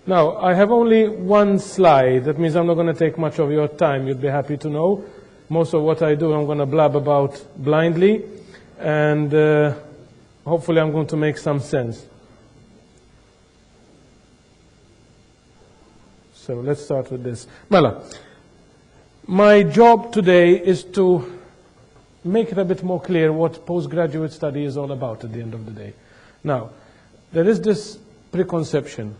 Now, I have only one slide. That means I'm not going to take much of your time. You'd be happy to know. Most of what I do, I'm going to blab about blindly. And hopefully I'm going to make some sense. So let's start with this. Mela, my job today is to make it a bit more clear what postgraduate study is all about at the end of the day. Now, there is this preconception.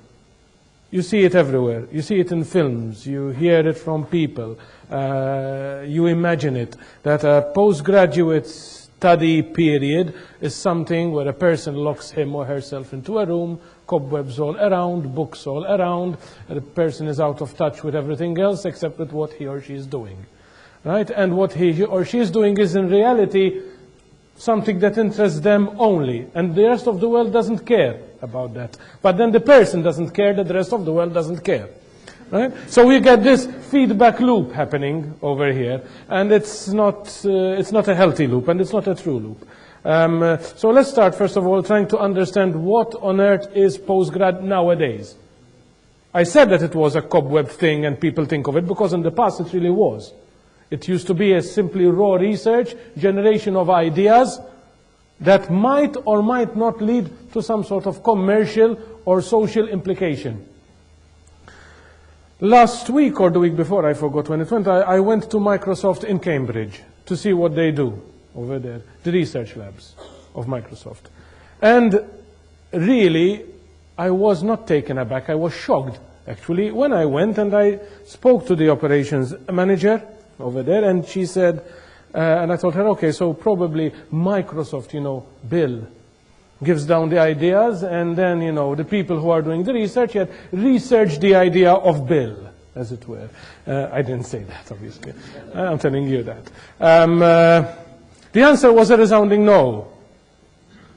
You see it everywhere. You see it in films. You hear it from people. You imagine it, that a postgraduate study period is something where a person locks him or herself into a room, cobwebs all around, books all around, and the person is out of touch with everything else except with what he or she is doing. Right? And what he or she is doing is in reality something that interests them only, and the rest of the world doesn't care about that. But then the person doesn't care that the rest of the world doesn't care. Right? So we get this feedback loop happening over here, and it's not a healthy loop, and it's not a true loop. So let's start, first of all, trying to understand what on earth is postgrad nowadays. I said that it was a cobweb thing, and people think of it, because in the past it really was. It used to be a simply raw research, generation of ideas that might or might not lead to some sort of commercial or social implication. Last week or the week before, I forgot when it went, I went to Microsoft in Cambridge to see what they do over there, the research labs of Microsoft. And really, I was not taken aback, I was shocked, actually, when I went and I spoke to the operations manager over there, and she said, and I told her, okay, so probably Microsoft, Bill, gives down the ideas, and then, the people who are doing the research yet research the idea of Bill, as it were. I didn't say that, obviously. I'm telling you that. The answer was a resounding no.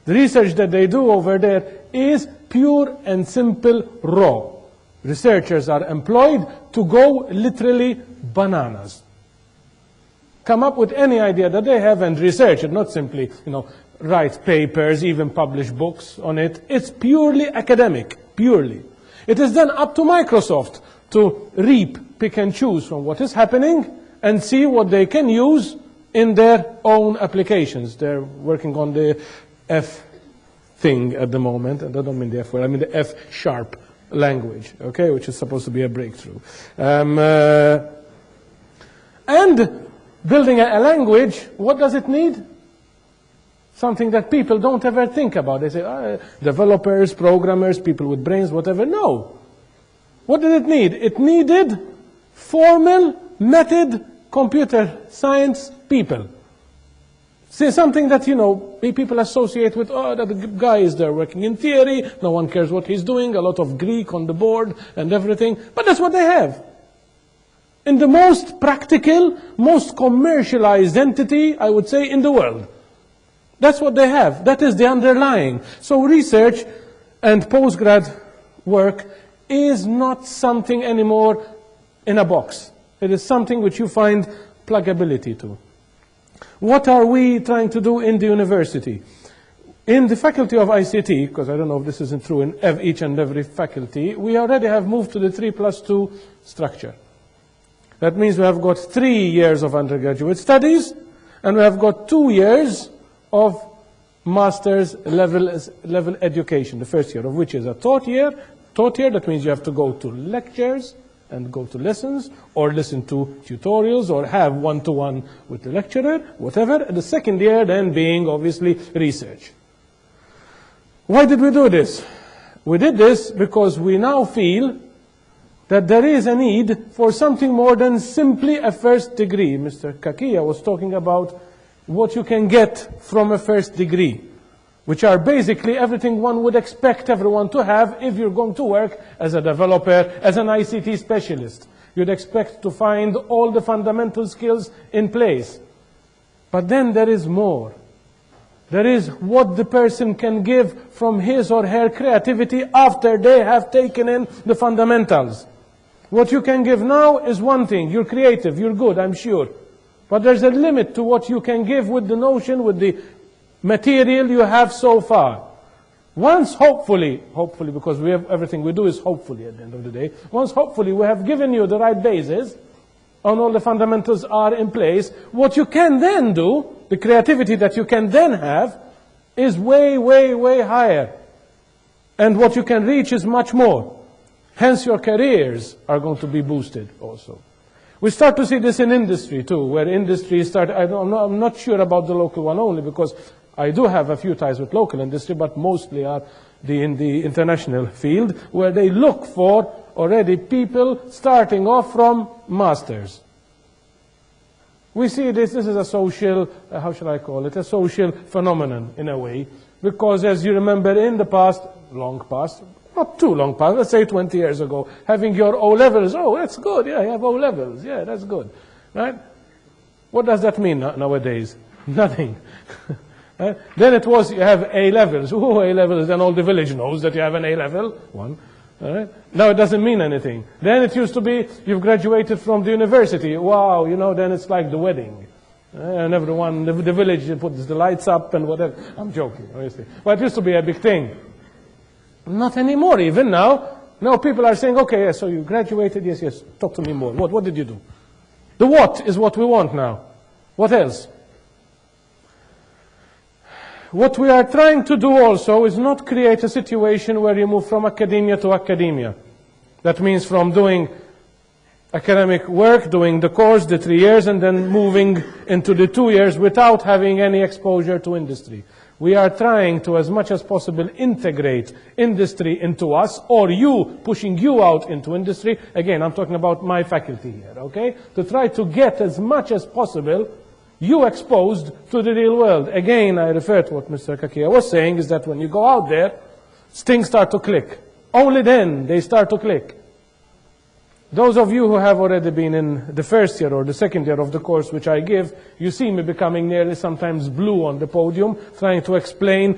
The research that they do over there is pure and simple raw. Researchers are employed to go literally bananas. Come up with any idea that they have and research it, not simply, write papers, even publish books on it. It's purely academic, purely. It is then up to Microsoft to reap, pick and choose from what is happening and see what they can use in their own applications. They're working on the F thing at the moment, and I don't mean the F word, I mean the F# language, okay, which is supposed to be a breakthrough. And building a language, what does it need? Something that people don't ever think about. They say, developers, programmers, people with brains, whatever. No. What did it need? It needed formal, method, computer science people. See, something that, people associate with, that the guy is there working in theory, no one cares what he's doing, a lot of Greek on the board and everything. But that's what they have. In the most practical, most commercialized entity, I would say, in the world. That's what they have. That is the underlying. So research and postgrad work is not something anymore in a box. It is something which you find pluggability to. What are we trying to do in the university? In the faculty of ICT, because I don't know if this isn't true in each and every faculty, we already have moved to the 3+2 structure. That means we have got 3 years of undergraduate studies, and we have got 2 years of master's level education, the first year of which is a taught year. Taught year, that means you have to go to lectures and go to lessons, or listen to tutorials, or have one-to-one with the lecturer, whatever. And the second year then being, obviously, research. Why did we do this? We did this because we now feel that there is a need for something more than simply a first degree. Mr. Kakia was talking about what you can get from a first degree, which are basically everything one would expect everyone to have if you're going to work as a developer, as an ICT specialist. You'd expect to find all the fundamental skills in place. But then there is more. There is what the person can give from his or her creativity after they have taken in the fundamentals. What you can give now is one thing. You're creative, you're good, I'm sure. But there's a limit to what you can give with the notion, with the material you have so far. Once hopefully, because we have, everything we do is hopefully at the end of the day, once hopefully we have given you the right basis, and all the fundamentals are in place, what you can then do, the creativity that you can then have, is way, way, way higher. And what you can reach is much more. Hence your careers are going to be boosted also. We start to see this in industry too, where industry start, I'm not sure about the local one only, because I do have a few ties with local industry, but mostly are in the international field, where they look for already people starting off from masters. We see this is a social, how shall I call it, a social phenomenon in a way, because as you remember in the past, long past, not too long past, let's say 20 years ago, having your O-levels, oh, that's good, yeah, you have O-levels, yeah, that's good, right? What does that mean nowadays? Nothing. Then it was, you have A-levels. Ooh, A-levels, then all the village knows that you have an A-level, one. Right? Now it doesn't mean anything. Then it used to be, you've graduated from the university. Wow, you know, then it's like the wedding. And everyone, the village puts the lights up and whatever. I'm joking, obviously. But it used to be a big thing. Not anymore, even now. Now people are saying, okay, so you graduated, yes, talk to me more. What did you do? The what is what we want now. What else? What we are trying to do also is not create a situation where you move from academia to academia. That means from doing academic work, doing the course, the 3 years, and then moving into the 2 years without having any exposure to industry. We are trying to, as much as possible, integrate industry into us, or you, pushing you out into industry. Again, I'm talking about my faculty here, okay? To try to get as much as possible you exposed to the real world. Again, I refer to what Mr. Kakia was saying, is that when you go out there, things start to click. Only then they start to click. Those of you who have already been in the first year or the second year of the course which I give, you see me becoming nearly sometimes blue on the podium, trying to explain